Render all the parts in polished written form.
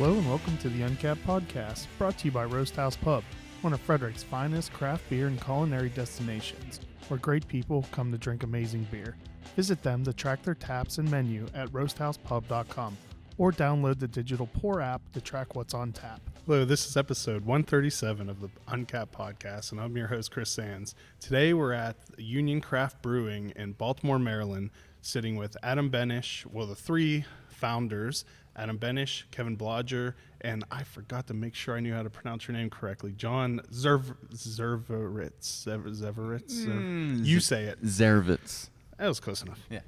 Hello and welcome to the Uncapped Podcast, brought to you by Roast House Pub, one of Frederick's finest craft beer and culinary destinations, where great people come to drink amazing beer. Visit them to track their taps and menu at roasthousepub.com or download the digital Pour app to track what's on tap. Hello, this is episode 137 of the Uncapped Podcast, and I'm your host, Chris Sands. Today we're at Union Craft Brewing in Baltimore, Maryland, sitting with Adam Benesch, well, the three founders, Adam Benesch, Kevin Blodger, and I forgot to make sure I knew how to pronounce your name correctly, Jon Zerivitz. You say it. Zerivitz. That was close enough. Yeah.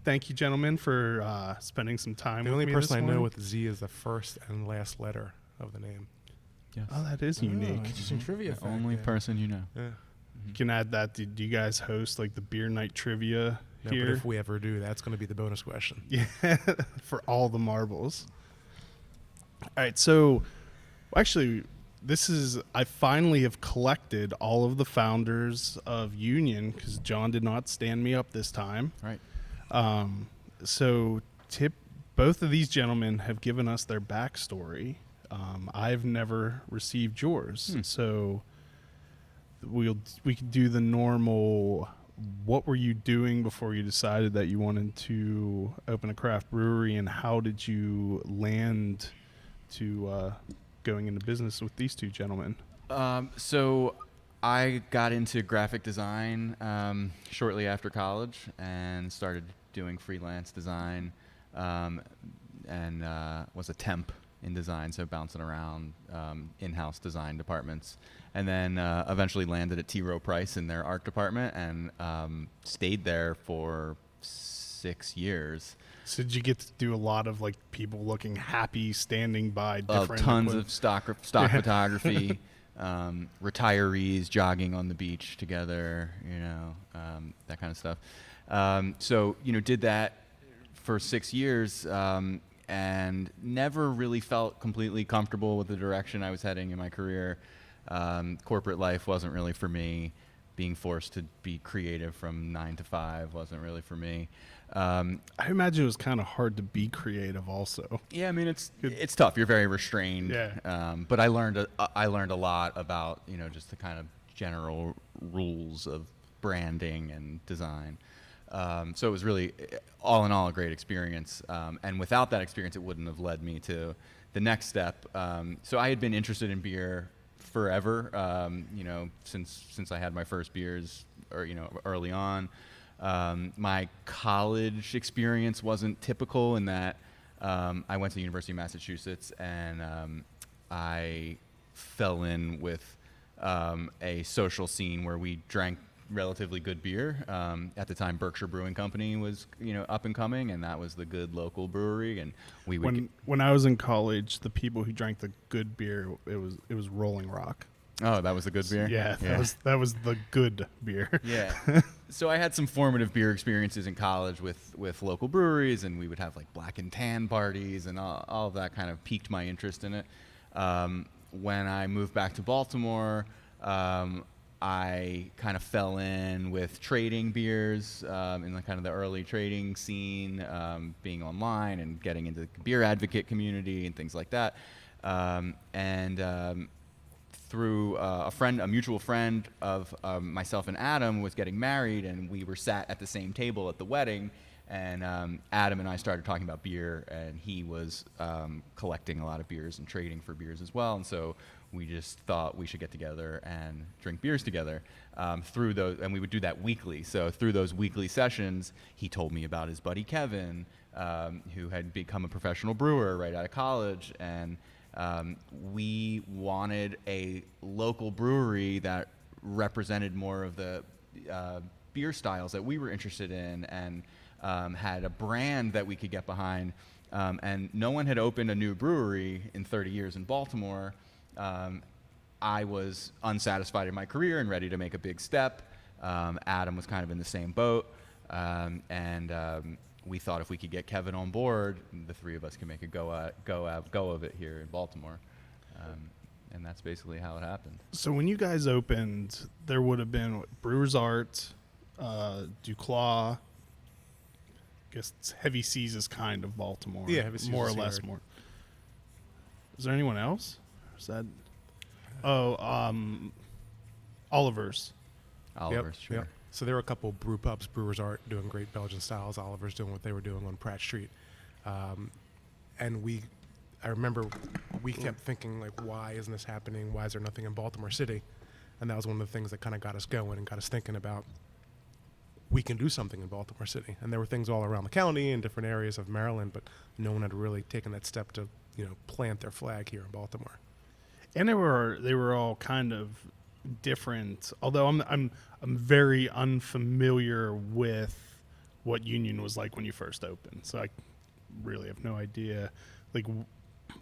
Thank you, gentlemen, for spending some time with me. The only person I know morning. with Z is the first and last letter of the name. Yes. Oh, that is unique. Interesting trivia The fact, only yeah. person you know. Yeah. You can add that. Do you guys host like the beer night trivia No, here? but if we ever do, that's going to be the bonus question. Yeah, for all the marbles. All right, so actually, I finally have collected all of the founders of Union because John did not stand me up this time. Right. So both of these gentlemen have given us their backstory. I've never received yours, so we could do the normal. What were you doing before you decided that you wanted to open a craft brewery, and how did you land to going into business with these two gentlemen? So I got into graphic design shortly after college and started doing freelance design and was a temp in design, so bouncing around in-house design departments. And then eventually landed at T. Rowe Price in their art department and stayed there for 6 years. So did you get to do a lot of like people looking happy standing by different Tons of stock photography, retirees jogging on the beach together, that kind of stuff. So did that for 6 years and never really felt completely comfortable with the direction I was heading in my career. Corporate life wasn't really for me. Being forced to be creative from 9 to 5 wasn't really for me. I imagine it was kind of hard to be creative also. Yeah, I mean it's tough. You're very restrained. Yeah. But I learned a lot about just the kind of general rules of branding and design. So it was really, all in all, a great experience. And without that experience, it wouldn't have led me to the next step. So I had been interested in beer forever, since I had my first beers, or early on. My college experience wasn't typical in that I went to the University of Massachusetts and I fell in with a social scene where we drank relatively good beer. At the time, Berkshire Brewing Company was up and coming, and that was the good local brewery. And we would when I was in college, the people who drank the good beer, it was Rolling Rock. Oh, that was the good beer? Yeah, that was the good beer. Yeah. So I had some formative beer experiences in college with local breweries, and we would have like black and tan parties, and all of that kind of piqued my interest in it. When I moved back to Baltimore, I kind of fell in with trading beers in the kind of the early trading scene, being online and getting into the beer advocate community and things like that. Through a mutual friend of myself and Adam was getting married, and we were sat at the same table at the wedding, and Adam and I started talking about beer, and he was collecting a lot of beers and trading for beers as well, and so we just thought we should get together and drink beers together through those, and we would do that weekly. So through those weekly sessions, he told me about his buddy Kevin, who had become a professional brewer right out of college, and we wanted a local brewery that represented more of the beer styles that we were interested in, and had a brand that we could get behind. And no one had opened a new brewery in 30 years in Baltimore. I was unsatisfied in my career and ready to make a big step. Adam was kind of in the same boat. We thought if we could get Kevin on board, the three of us can make a go of it here in Baltimore. And that's basically how it happened. So when you guys opened, there would have been Brewer's Art, Duclaw, guess it's Heavy Seas is kind of Baltimore. Yeah, Heavy Seas more or is less here. more. Is there anyone else? Is that? Oh, Oliver's. Oliver's, sure. Yep. So there were a couple brew pubs. Brewers Art doing great Belgian styles. Oliver's doing what they were doing on Pratt Street. And I remember we kept thinking, like, why isn't this happening? Why is there nothing in Baltimore City? And that was one of the things that kind of got us going and got us thinking about, we can do something in Baltimore City. And there were things all around the county and different areas of Maryland, but no one had really taken that step to, plant their flag here in Baltimore. And they were all kind of different. Although I'm very unfamiliar with what Union was like when you first opened, so I really have no idea. Like,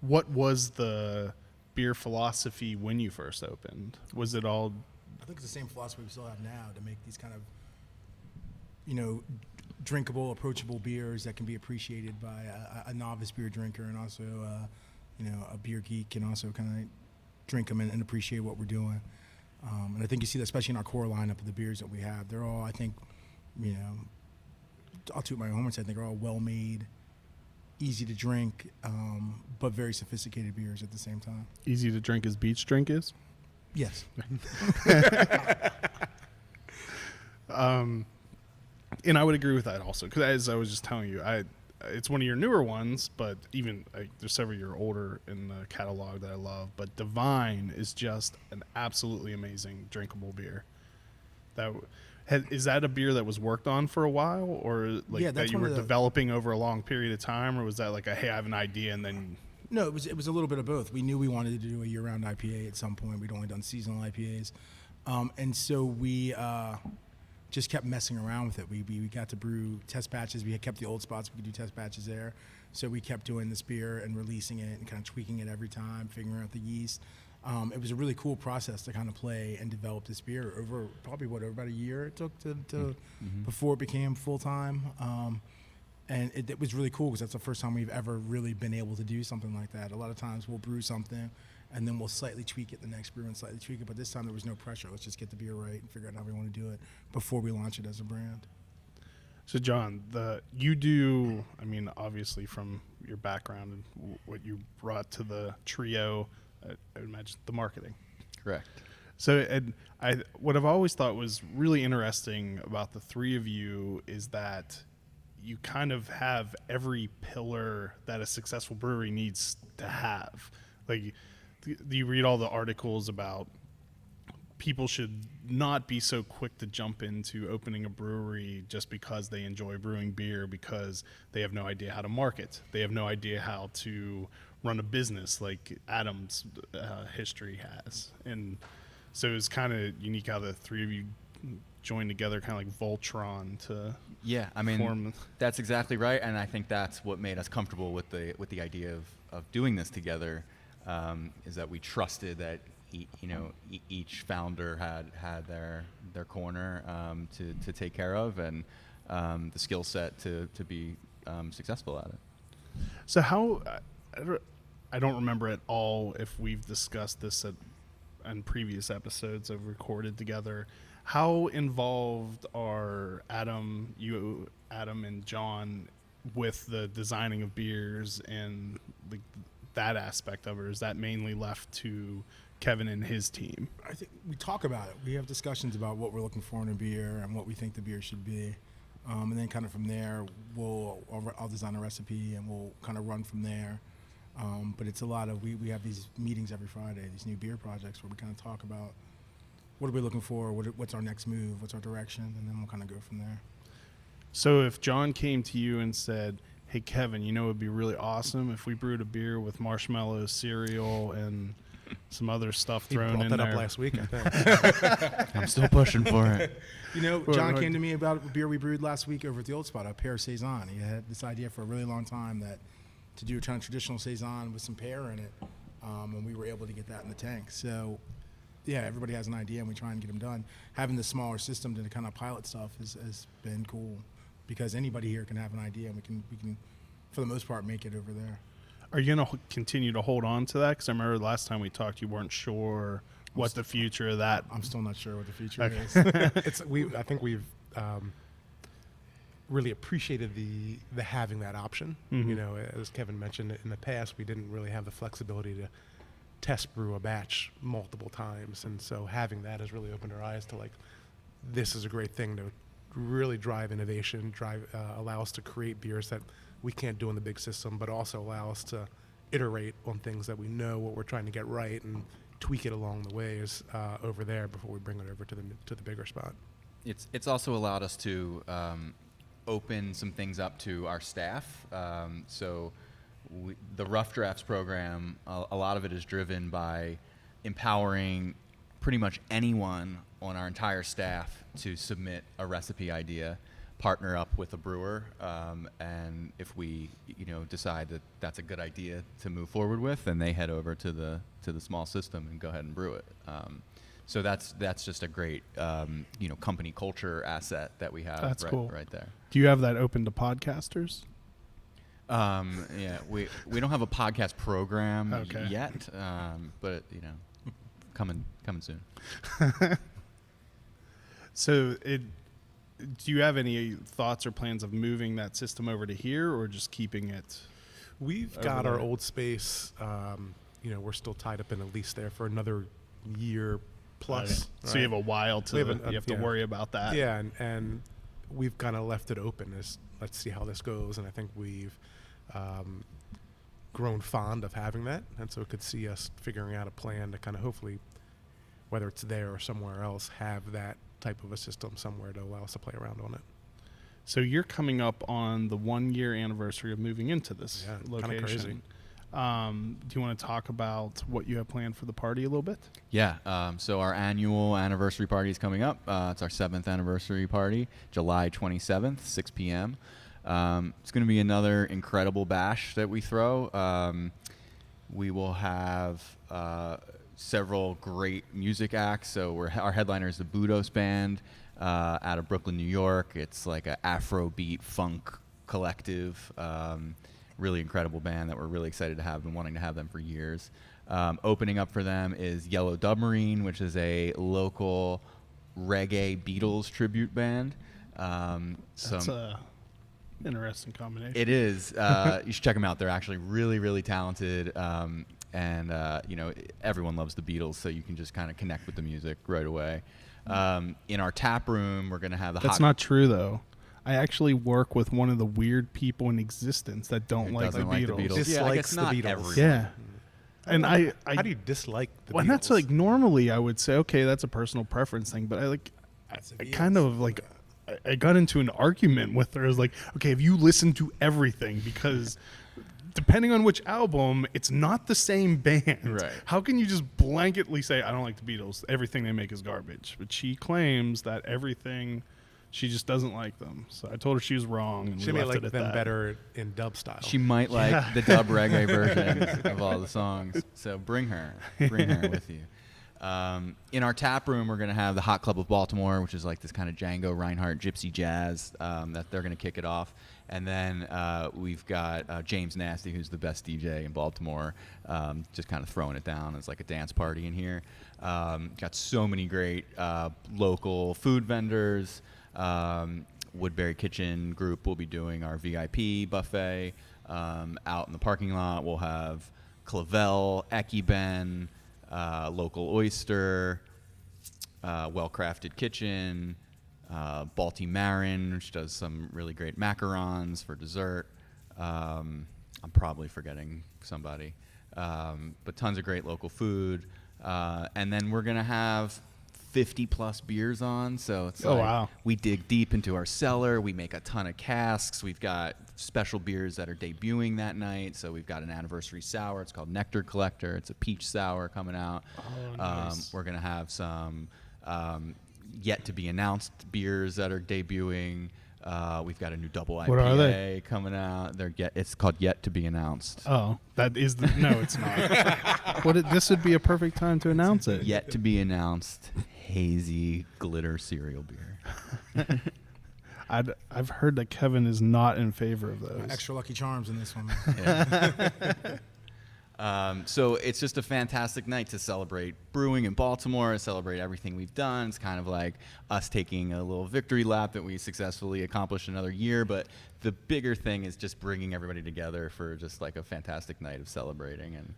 what was the beer philosophy when you first opened? Was it all? I think it's the same philosophy we still have now, to make these kind of, drinkable, approachable beers that can be appreciated by a novice beer drinker, and also, a beer geek can also kind of drink them and appreciate what we're doing. And I think you see that especially in our core lineup of the beers that we have. They're all, I think, I'll toot my own horn and say I think they're all well-made, easy to drink, but very sophisticated beers at the same time. Easy to drink as beach drink is? Yes. And I would agree with that also, because as I was just telling you, it's one of your newer ones, but even there's several years older in the catalog that I love. But Divine is just an absolutely amazing drinkable beer. Is that a beer that was worked on for a while, or that you were developing over a long period of time, or was that like hey, I have an idea and then? No, it was a little bit of both. We knew we wanted to do a year-round IPA at some point. We'd only done seasonal IPAs, and so we just kept messing around with it. We got to brew test batches. We had kept the old spots. We could do test batches there. So we kept doing this beer and releasing it and kind of tweaking it every time, figuring out the yeast. It was a really cool process to kind of play and develop this beer over probably about a year it took to before it became full-time. And it was really cool because that's the first time we've ever really been able to do something like that. A lot of times we'll brew something and then we'll slightly tweak it the next brew and slightly tweak it. But this time there was no pressure. Let's just get the beer right and figure out how we want to do it before we launch it as a brand. So, John, you do, obviously from your background and what you brought to the trio, I would imagine the marketing. Correct. So, what I've always thought was really interesting about the three of you is that you kind of have every pillar that a successful brewery needs to have. Like, you read all the articles about people should not be so quick to jump into opening a brewery just because they enjoy brewing beer, because they have no idea how to market. They have no idea how to run a business like Adam's history has. And so it's kind of unique how the three of you joined together, kind of like Voltron to form. That's exactly right. And I think that's what made us comfortable with the idea of doing this together, is that we trusted that each founder had their corner to take care of, and the skill set to be successful at it. So how I don't remember at all if we've discussed this in previous episodes I've recorded together. How involved are Adam and Jon with the designing of beers and that aspect of it? Or is that mainly left to Kevin and his team? I think we talk about it. We have discussions about what we're looking for in a beer and what we think the beer should be. And then kind of from there, I'll design a recipe and we'll kind of run from there. But it's a lot of, we have these meetings every Friday, these new beer projects where we kind of talk about what are we looking for, what's our next move, what's our direction, and then we'll kind of go from there. So if Jon came to you and said, hey, Kevin, it would be really awesome if we brewed a beer with marshmallow cereal and some other stuff thrown in there. He brought that up last week, I think. I'm still pushing for it. Jon came to me about a beer we brewed last week over at the old spot, a pear saison. He had this idea for a really long time that to do a kind of traditional saison with some pear in it, and we were able to get that in the tank. So, yeah, everybody has an idea, and we try and get them done. Having the smaller system to kind of pilot stuff has been cool, because anybody here can have an idea, and we can, for the most part, make it over there. Are you going to continue to hold on to that? Because I remember last time we talked, you weren't sure what the future of that. I'm still not sure what the future is. I think we've really appreciated the having that option. You know, as Kevin mentioned in the past, we didn't really have the flexibility to test brew a batch multiple times, and so having that has really opened our eyes to like, this is a great thing to really drive innovation, allow us to create beers that we can't do in the big system, but also allow us to iterate on things that we know what we're trying to get right and tweak it along the ways over there before we bring it over to the bigger spot. It's also allowed us to open some things up to our staff. So the Rough Drafts program, a lot of it is driven by empowering pretty much anyone on our entire staff to submit a recipe idea, partner up with a brewer, and if we decide that that's a good idea to move forward with, then they head over to the small system and go ahead and brew it. So that's just a great company culture asset that we have. That's cool. Right there. Do you have that open to podcasters? Yeah, we don't have a podcast program Okay. yet, but coming soon. So do you have any thoughts or plans of moving that system over to here, or just keeping it? We've over got there? our old space. We're still tied up in a lease there for another year plus. Okay. So you have a while to We have you have to worry about that. Yeah, and we've kind of left it open as let's see how this goes. And I think we've grown fond of having that, and so it could see us figuring out a plan to kind of hopefully, whether it's there or somewhere else, have that type of a system somewhere to allow us to play around on it. So you're coming up on the 1 year anniversary of moving into this Kinda crazy. location. Do you want to talk about what you have planned for the party a little bit? Yeah, so our annual anniversary party is coming up. It's our 7th anniversary party, July 27th, 6 p.m. It's going to be another incredible bash that we throw. We will have several great music acts. So our headliner is the Budos Band out of Brooklyn, New York. It's like an Afrobeat funk collective. Really incredible band that we're really excited to have. Been wanting to have them for years. Opening up for them is Yellow Submarine, which is a local reggae Beatles tribute band. That's a interesting combination. It is. You should check them out. They're actually really, really talented. And everyone loves the Beatles, so you can just kind of connect with the music right away. In our tap room, we're going to have the That's not true, though. I actually work with one of the weird people in existence that don't like the Beatles. Yeah, I guess Dislikes not the Beatles. everyone. Yeah. And I How do you dislike the well, Beatles? that's like normally I would say, okay, that's a personal preference thing, but I kind of like I got into an argument with her. I was like, okay, have you listened to everything? Because depending on which album, it's not the same band. Right. How can you just blanketly say, I don't like the Beatles, everything they make is garbage? But she claims that everything, she just doesn't like them. So I told her she was wrong. And She we may left like it at them that. better in dub style. She might like the dub reggae versions of all the songs. So bring her with you. In our tap room, we're going to have the Hot Club of Baltimore, which is like this kind of Django Reinhardt gypsy jazz that they're going to kick it off. And then we've got James Nasty, who's the best DJ in Baltimore, just kind of throwing it down. It's like a dance party in here. Got so many great local food vendors. Woodbury Kitchen Group will be doing our VIP buffet. Out in the parking lot, we'll have Clavel, Ekiben, Local Oyster, Well Crafted Kitchen, Balti Marin, which does some really great macarons for dessert. I'm probably forgetting somebody, but tons of great local food. And then we're going to have 50 plus beers on, so it's wow. We dig deep into our cellar. We make a ton of casks. We've got special beers that are debuting that night. So we've got an anniversary sour. It's called Nectar Collector. It's a peach sour coming out. Oh, nice. We're gonna have some yet to be announced beers that are debuting. We've got a new double IPA What are they? coming out. It's called Yet to Be Announced. Oh, that is no, it's not. This would be a perfect time to announce it. Yet to be announced hazy glitter cereal beer. I've heard that Kevin is not in favor of those. Extra Lucky Charms in this one. So it's just a fantastic night to celebrate brewing in Baltimore, celebrate everything we've done. It's kind of like us taking a little victory lap that we successfully accomplished another year. But the bigger thing is just bringing everybody together for just like a fantastic night of celebrating, and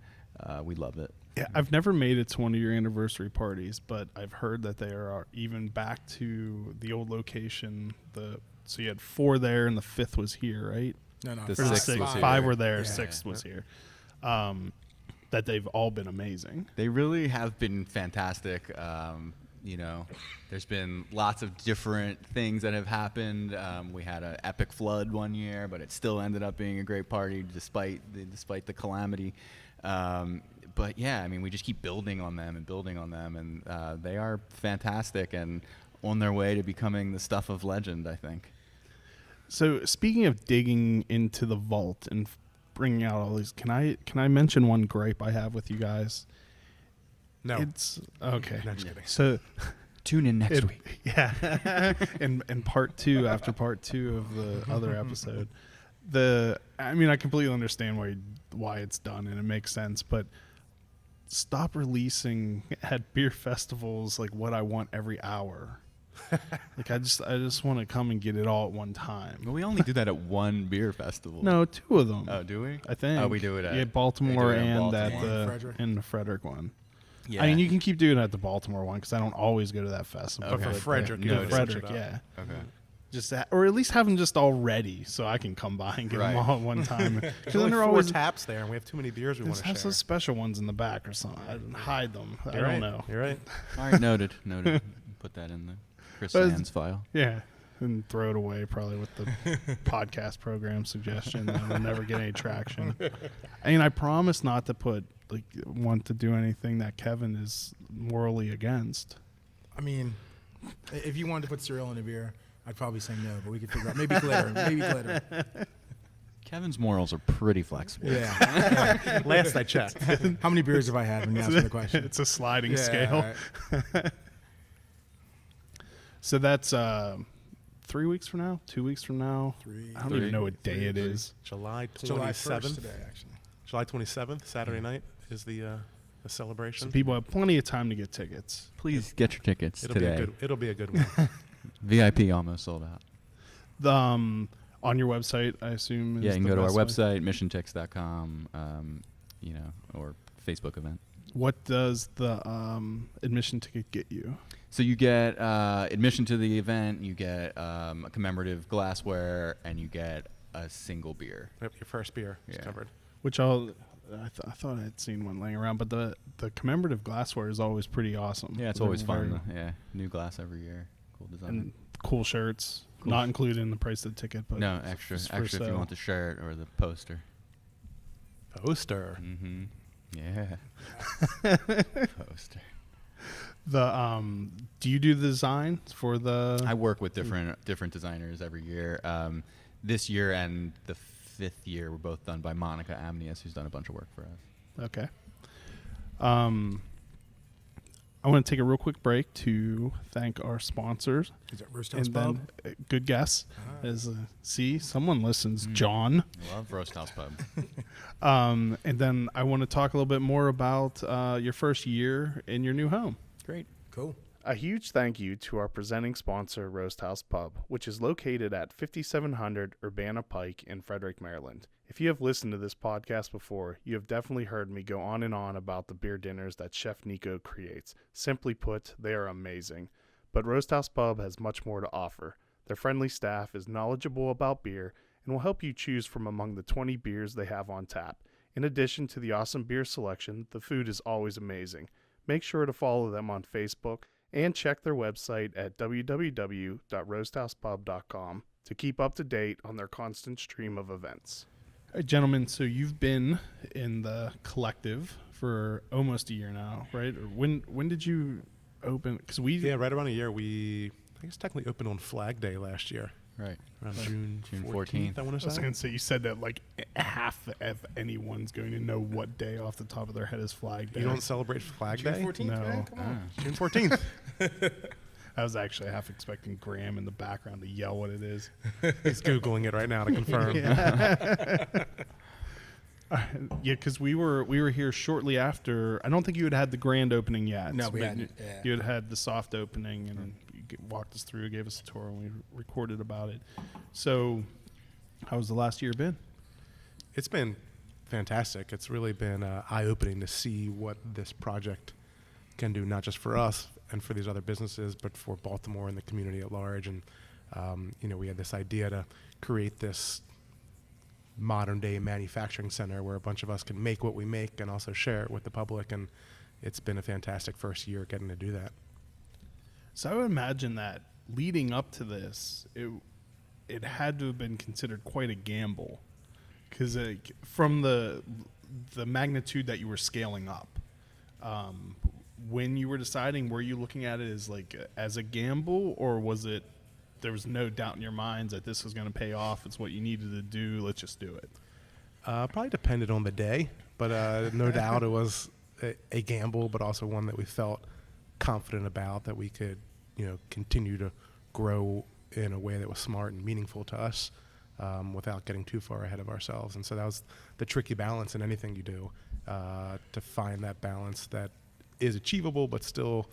we love it. Yeah, I've never made it to one of your anniversary parties, but I've heard that they are even back to the old location. So you had 4 there, and the 5th was here, right? No, The Or sixth six- was here. 5 were there, Yeah. 6th was here. That they've all been amazing. They really have been fantastic. There's been lots of different things that have happened. We had an epic flood one year, but it still ended up being a great party despite the calamity. But yeah, I mean, we just keep building on them, and they are fantastic and on their way to becoming the stuff of legend, I think. So speaking of digging into the vault and bringing out all these, can I mention one gripe I have with you guys? No. It's okay. No, just kidding. So Tune in next week. Yeah. and part 2 after part 2 of the other episode. I completely understand why it's done, and it makes sense, but stop releasing at beer festivals like what I want every hour. Like I just want to come and get it all at one time. Well, we only do that at one beer festival. No, 2 of them. Oh, do we? I think. Oh, we do it at Baltimore we do it in and Baltimore. at Frederick. the Frederick one. Yeah. I mean, you can keep doing it at the Baltimore one because I don't always go to that festival. Okay. But for Frederick, yeah, you no, know, Frederick, switch it up. yeah. Okay. Just or at least have them just all ready so I can come by and get them Right. all at one time. Because There's then only they're 4 always taps there, and we have too many beers we want just to have share. some special ones in the back or something. I hide them. I You're don't right. know. You're right. All right, noted. Put that in the Chris But- Sands file. Yeah, and throw it away probably with the podcast program suggestion that will never get any traction. I mean, I promise not to want to do anything that Kevin is morally against. I mean, if you wanted to put cereal in a beer, I'd probably say no, but we could figure out. Maybe glitter. Kevin's morals are pretty flexible. Yeah. Last I checked. How many beers have I had when you asked me the question? It's a sliding Yeah, scale. all right. So that's 3 weeks from now, 2 weeks from now. I don't even know what day it is. July It's July 1st 27th. today, actually. July 27th, Saturday night, is the celebration. So people have plenty of time to get tickets. Please get your tickets today. It'll be a good one. VIP almost sold out. On your website, I assume. Yeah, is you can the go to our best way? website, missiontix.com, or Facebook event. What does the admission ticket get you? So you get admission to the event, you get a commemorative glassware, and you get a single beer. Yep, your first beer is Yeah. covered. Which I thought I had seen one laying around, but the commemorative glassware is always pretty awesome. Yeah, it's They're always fun. very- Yeah, new glass every year. Cool design. And cool shirts, Cool not included in the price of the ticket, but no, extra for if you sale. want the shirt or the poster. Poster. Mm-hmm. Yeah. Poster. Do you do the design for the? I work with different designers every year. This year and the 5th year were both done by Monica Amnius, who's done a bunch of work for us. Okay. I want to take a real quick break to thank our sponsors. Is that Roast House And Pub? then, good guess. Ah. See, someone listens, John. I love Roast House Pub. And then I want to talk a little bit more about your first year in your new home. Great. Cool. A huge thank you to our presenting sponsor, Roast House Pub, which is located at 5700 Urbana Pike in Frederick, Maryland. If you have listened to this podcast before, you have definitely heard me go on and on about the beer dinners that Chef Nico creates. Simply put, they are amazing. But Roast House Pub has much more to offer. Their friendly staff is knowledgeable about beer and will help you choose from among the 20 beers they have on tap. In addition to the awesome beer selection, the food is always amazing. Make sure to follow them on Facebook and check their website at www.roasthousepub.com to keep up to date on their constant stream of events. All right, gentlemen, so you've been in the collective for almost a year now, right? Or when did you open? Because Yeah, right around a year. I guess technically opened on Flag Day last year. Right. Around June 14th. I want I to was say. going to say, you said that like half of anyone's going to know what day off the top of their head is Flag Day. You don't celebrate Flag June Day? 14th, No. man? Come on. June 14th. I was actually half expecting Graham in the background to yell what it is. He's Googling it right now to confirm. Yeah, because we were here shortly after. I don't think you had the grand opening yet. No, we but hadn't. You had the soft opening, and you walked us through, gave us a tour, and we recorded about it. So, how's the last year been? It's been fantastic. It's really been eye-opening to see what this project can do, not just for us and for these other businesses, but for Baltimore and the community at large. And we had this idea to create this modern-day manufacturing center where a bunch of us can make what we make and also share it with the public. And it's been a fantastic first year getting to do that. So I would imagine that leading up to this, it had to have been considered quite a gamble, because from the magnitude that you were scaling up, when you were deciding, were you looking at it as a gamble, or was it there was no doubt in your minds that this was going to pay off? It's what you needed to do. Let's just do it. Probably depended on the day, but no doubt it was a gamble, but also one that we felt confident about, that we could, continue to grow in a way that was smart and meaningful to us, without getting too far ahead of ourselves. And so that was the tricky balance in anything you do, to find that balance that is achievable, but still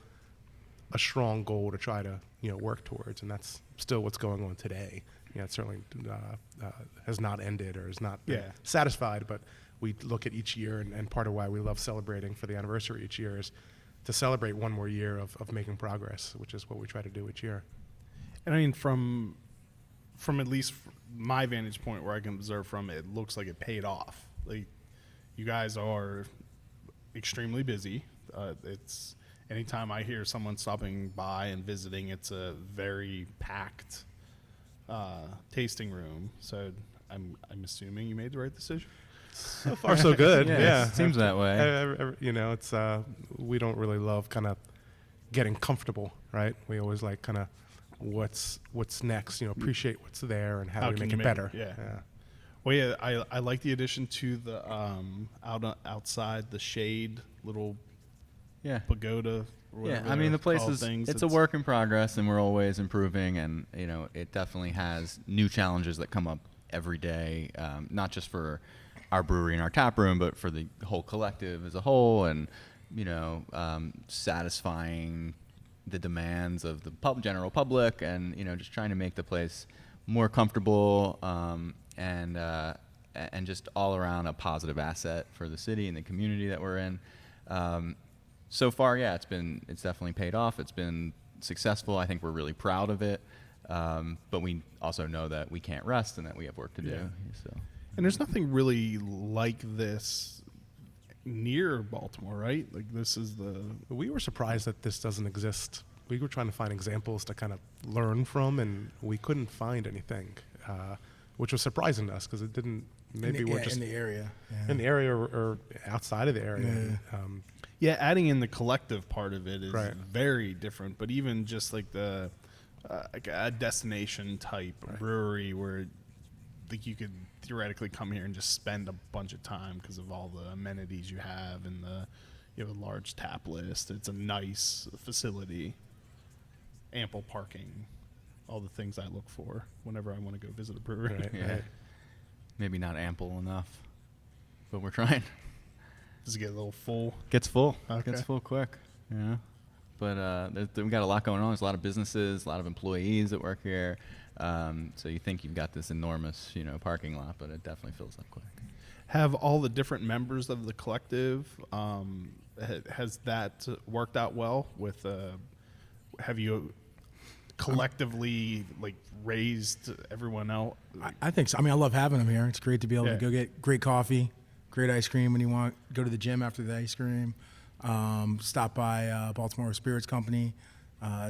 a strong goal to try to, work towards. And that's still what's going on today. It certainly has not ended or is not been satisfied, but we look at each year, and part of why we love celebrating for the anniversary each year is to celebrate one more year of making progress, which is what we try to do each year. And I mean, from at least my vantage point where I can observe from it, looks like it paid off. Like, you guys are extremely busy. It's anytime I hear someone stopping by and visiting, it's a very packed tasting room. So I'm assuming you made the right decision. So far, so good. Yeah, It seems that way. It's we don't really love kind of getting comfortable, right? We always like kind of what's next. Appreciate what's there and how do we make it better. Yeah. Well, yeah, I like the addition to the outside the shade little pagoda. Or Yeah, I mean, the place is it's a work in progress, and we're always improving, and it definitely has new challenges that come up every day, not just for our brewery and our tap room, but for the whole collective as a whole, and satisfying the demands of the general public, and just trying to make the place more comfortable, and just all around a positive asset for the city and the community that we're in. So far, it's definitely paid off. It's been successful. I think we're really proud of it, but we also know that we can't rest and that we have work to do. So. And there's nothing really like this near Baltimore, right? Like, this is we were surprised that this doesn't exist. We were trying to find examples to kind of learn from, and we couldn't find anything, which was surprising to us, because it didn't. Maybe we're just in the area, in the area or outside of the area. Adding in the collective part of it is right. very different. But even just like a destination type brewery where you could theoretically come here and just spend a bunch of time because of all the amenities you have, and you have a large tap list. It's a nice facility, ample parking, all the things I look for whenever I want to go visit a brewery. Right. Maybe not ample enough, but we're trying. Does it get a little full? Gets full. Okay. Gets full quick. Yeah. But we got a lot going on. There's a lot of businesses, a lot of employees that work here. So you think you've got this enormous, parking lot, but it definitely fills up quick. Have all the different members of the collective, has that worked out well with, have you collectively raised everyone out? I think so. I mean, I love having them here. It's great to be able to go get great coffee, great ice cream when you want. Go to the gym after the ice cream. Stop by Baltimore Spirits Company,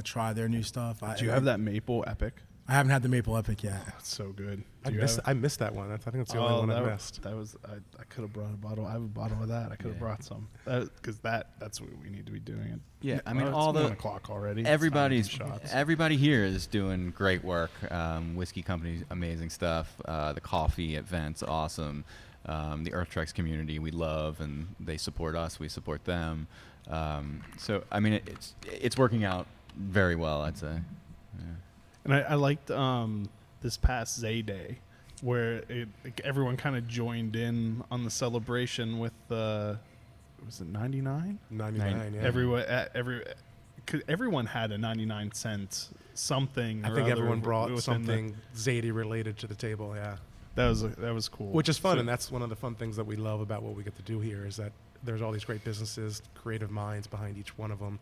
try their new stuff. Do you have that Maple Epic? I haven't had the Maple Epic yet. It's so good. I missed that one. I think that's the only one I missed. That was I could have brought a bottle. I have a bottle of that. I could have brought some, because that's what we need to be doing. Yeah, I mean, it's all 1 o'clock already. Everybody here is doing great work. Whiskey company, amazing stuff. The coffee at Vent's awesome. The Earth community we love, and they support us. We support them. So I mean, it's working out very well, I'd say. Yeah. And I liked this past Zay Day. where everyone kind of joined in on the celebration with was it 99? 99, yeah. Everyone had a 99-cent something. I or think other everyone within brought something Zadie related to the table, yeah. That was cool. Which is fun, So- and that's one of the fun things that we love about what we get to do here is that there's all these great businesses, creative minds behind each one of them,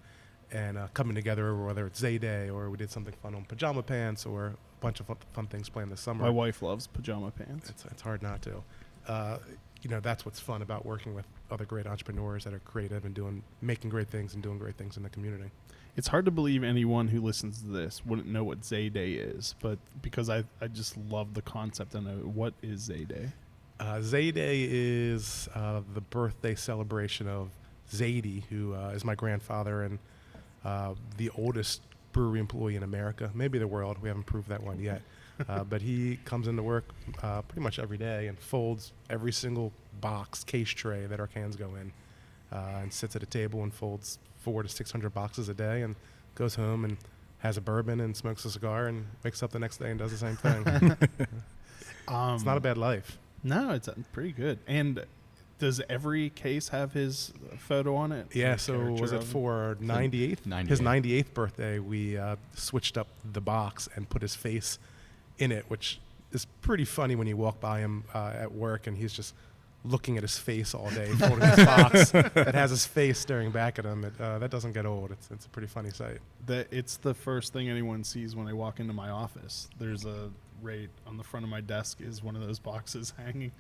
and coming together over whether it's Zay Day or we did something fun on Pajama Pants or a bunch of fun things planned this summer. My wife loves pajama pants. It's hard not to. That's what's fun about working with other great entrepreneurs that are creative and making great things and doing great things in the community. It's hard to believe anyone who listens to this wouldn't know what Zay Day is, but because I just love the concept and what is Zay Day? Zay Day is the birthday celebration of Zadie, who is my grandfather and the oldest brewery employee in America, maybe the world. We haven't proved that one yet. But he comes into work pretty much every day and folds every single case tray that our cans go in, and sits at a table and folds 400 to 600 boxes a day and goes home and has a bourbon and smokes a cigar and wakes up the next day and does the same thing. It's not a bad life. No, it's pretty good. And does every case have his photo on it? Yeah, Like so caricature was it of him? for 98th? His 98th birthday, we switched up the box and put his face in it, which is pretty funny when you walk by him at work and he's just looking at his face all day, holding his box that has his face staring back at him. That doesn't get old. It's a pretty funny sight. It's the first thing anyone sees when they walk into my office. There's right on the front of my desk is one of those boxes hanging.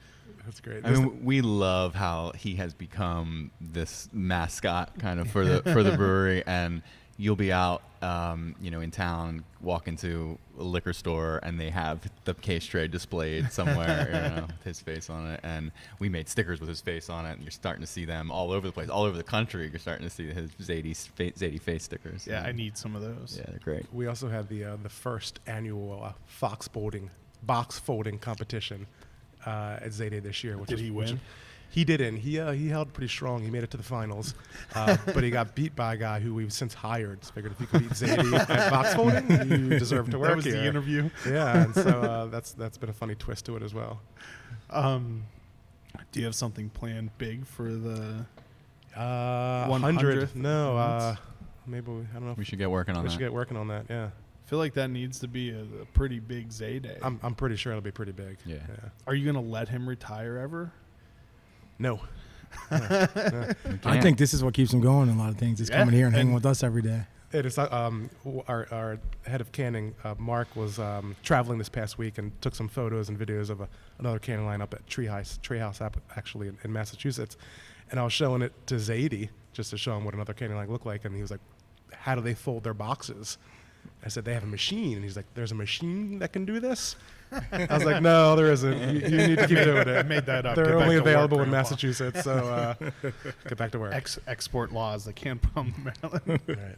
That's great. I mean, we love how he has become this mascot kind of for the brewery, and you'll be out, in town, walk into a liquor store, and they have the case tray displayed somewhere, with his face on it. And we made stickers with his face on it, and you're starting to see them all over the place, all over the country. You're starting to see his Zadie face stickers. Yeah, I need some of those. Yeah, they're great. We also had the first annual box folding competition at Zay Day this year. Did he win? He didn't. He held pretty strong. He made it to the finals, but he got beat by a guy who we've since hired. So figured if you could beat Zadie at box folding, you deserve to work That was here. the interview. Yeah, and so that's been a funny twist to it as well. Do you have something planned big for the 100? No, maybe I don't know. We should get working on We that. should get working on that. Yeah, I feel like that needs to be a pretty big Zay Day. I'm pretty sure it'll be pretty big. Yeah. Are you going to let him retire ever? No. I think this is what keeps him going in a lot of things. He's coming here and hanging with us every day. It is. Our head of canning, Mark, was traveling this past week and took some photos and videos of another canning line up at Treehouse actually in Massachusetts. And I was showing it to Zadie just to show him what another canning line looked like. And he was like, "How do they fold their boxes?" I said, "They have a machine." And he's like, "There's a machine that can do this?" I was like, "No, there isn't. You need to keep doing it." I made that up. They're Get back only to work, available in Grandpa. Massachusetts, so get back to work. Export laws. They can't put on the ballot.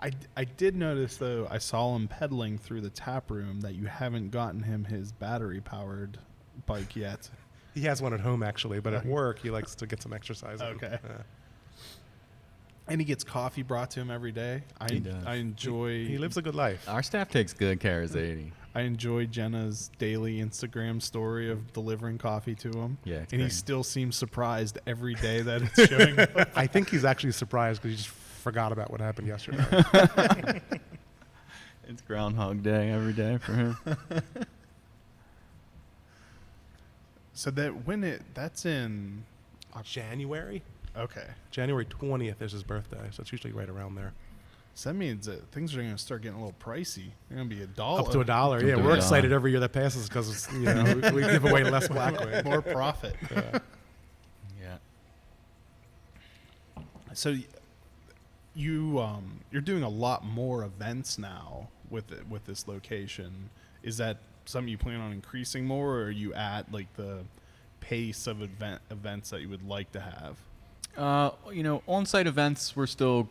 Right. I did notice, though, I saw him pedaling through the tap room that you haven't gotten him his battery-powered bike yet. He has one at home, actually, but at work, he likes to get some exercise in. Okay. And he gets coffee brought to him every day. He does. I enjoy. He lives a good life. Our staff takes good care of Zadie. I enjoy Jenna's daily Instagram story of delivering coffee to him. Yeah, it's and he great. still seems surprised every day that it's showing up. I think he's actually surprised because he just forgot about what happened yesterday. It's Groundhog Day every day for him. So that's in January? okay. January 20th is his birthday, so it's usually right around there. So that means that things are going to start getting a little pricey. They're going to be $1. Up to $1. Yeah, to we're $1. excited every year that passes because we give away less Blackwing. More profit. Yeah. Yeah. So you're doing a lot more events now with this location. Is that something you plan on increasing more, or are you at like the pace of events that you would like to have? On-site events, we're still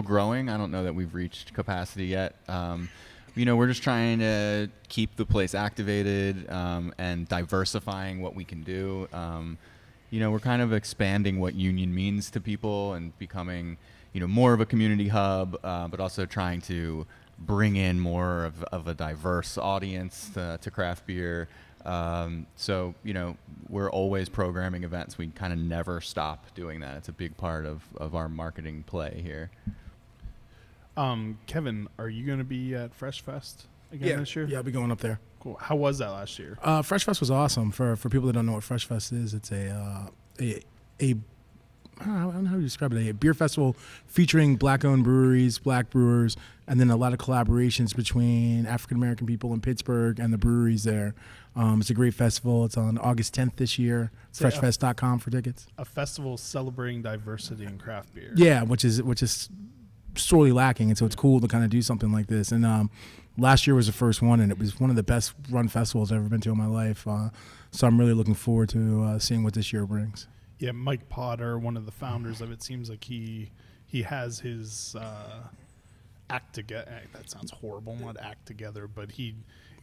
growing. I don't know that we've reached capacity yet. We're just trying to keep the place activated and diversifying what we can do. We're kind of expanding what Union means to people and becoming, more of a community hub, but also trying to bring in more of a diverse audience to craft beer. So, we're always programming events. We kind of never stop doing that. It's a big part of our marketing play here. Kevin, are you going to be at Fresh Fest again this year? Yeah, I'll be going up there. Cool. How was that last year? Fresh Fest was awesome. For people that don't know what Fresh Fest is, it's a I don't know how to describe it. A beer festival featuring black-owned breweries, black brewers, and then a lot of collaborations between African-American people in Pittsburgh and the breweries there. It's a great festival. It's on August 10th this year. Freshfest.com for tickets. A festival celebrating diversity in craft beer. Yeah, which is sorely lacking, and so it's cool to kind of do something like this. And last year was the first one, and it was one of the best run festivals I've ever been to in my life. So I'm really looking forward to seeing what this year brings. Yeah, Mike Potter, one of the founders of it, seems like he has his act together. That sounds horrible, not act together, but he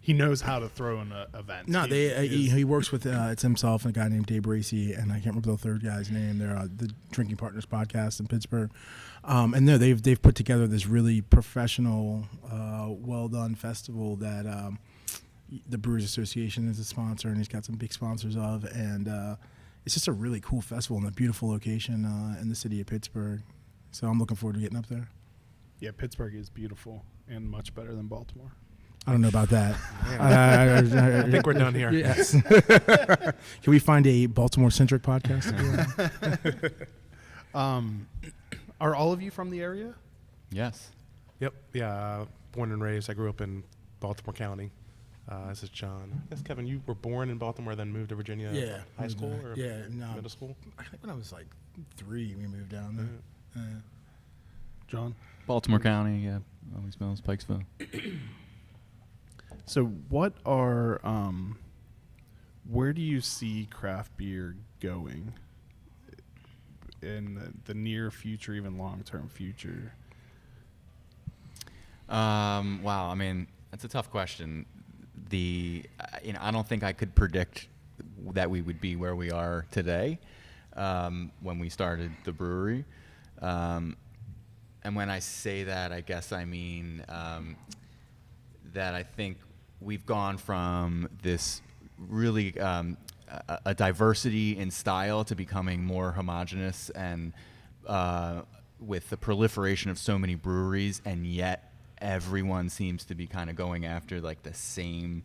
knows how to throw an event. No, he works with it's himself and a guy named Dave Bracey, and I can't remember the third guy's name. They're the Drinking Partners podcast in Pittsburgh, and they've put together this really professional, well done festival that the Brewers Association is a sponsor, and he's got some big sponsors of, and it's just a really cool festival in a beautiful location in the city of Pittsburgh. So I'm looking forward to getting up there. Yeah, Pittsburgh is beautiful and much better than Baltimore. I don't know about that. I think we're done here. Yes. Can we find a Baltimore-centric podcast? Are all of you from the area? Yes. Yep. Yeah. Born and raised. I grew up in Baltimore County. This is John. Yes, Kevin, you were born in Baltimore, then moved to Virginia. Yeah. High school or middle school? I think when I was like 3, we moved down there. John? Baltimore County, yeah. Always Mills, Pikesville. So what are, where do you see craft beer going in the near future, even long-term future? Wow, I mean, that's a tough question. I don't think I could predict that we would be where we are today when we started the brewery. And when I say that, I guess I mean that I think we've gone from this really a diversity in style to becoming more homogenous, and with the proliferation of so many breweries, and yet everyone seems to be kind of going after like the same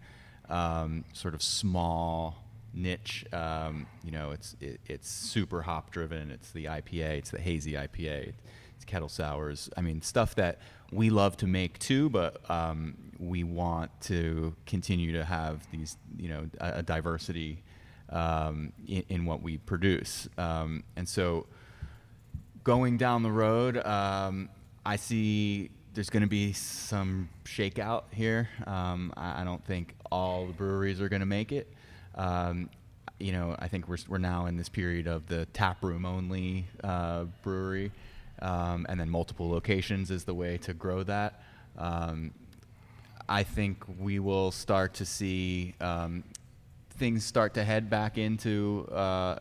sort of small niche. It's super hop driven. It's the IPA. It's the hazy IPA. It's kettle sours. I mean, stuff that we love to make too, but we want to continue to have these, a diversity in what we produce. And so going down the road, I see there's going to be some shakeout here. I don't think all the breweries are going to make it. I think we're now in this period of the tap room only brewery, and then multiple locations is the way to grow that. I think we will start to see things start to head back into a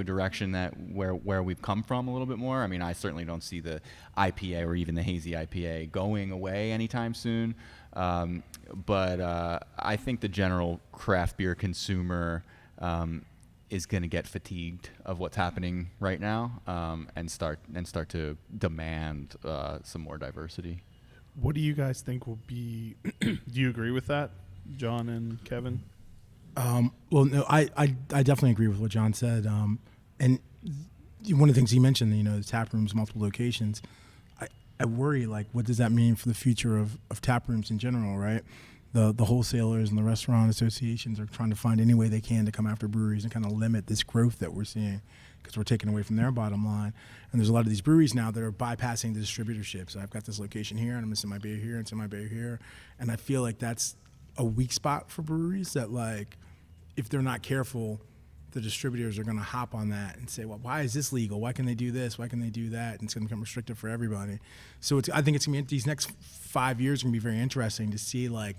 direction that where we've come from a little bit more. I mean, I certainly don't see the IPA or even the hazy IPA going away anytime soon. But I think the general craft beer consumer is going to get fatigued of what's happening right now, and start to demand some more diversity. What do you guys think will be? Do you agree with that, John and Kevin? Well, no, I definitely agree with what John said. And one of the things he mentioned, the tap rooms, multiple locations. I worry, like, what does that mean for the future of tap rooms in general, right? The wholesalers and the restaurant associations are trying to find any way they can to come after breweries and kind of limit this growth that we're seeing, because we're taking away from their bottom line. And there's a lot of these breweries now that are bypassing the distributorship. So I've got this location here, and I'm missing my beer here, and some my beer here. And I feel like that's a weak spot for breweries that, like, if they're not careful, the distributors are going to hop on that and say, well, why is this legal? Why can they do this? Why can they do that? And it's going to become restrictive for everybody. So I think it's going to be, these next 5 years are going to be very interesting to see, like,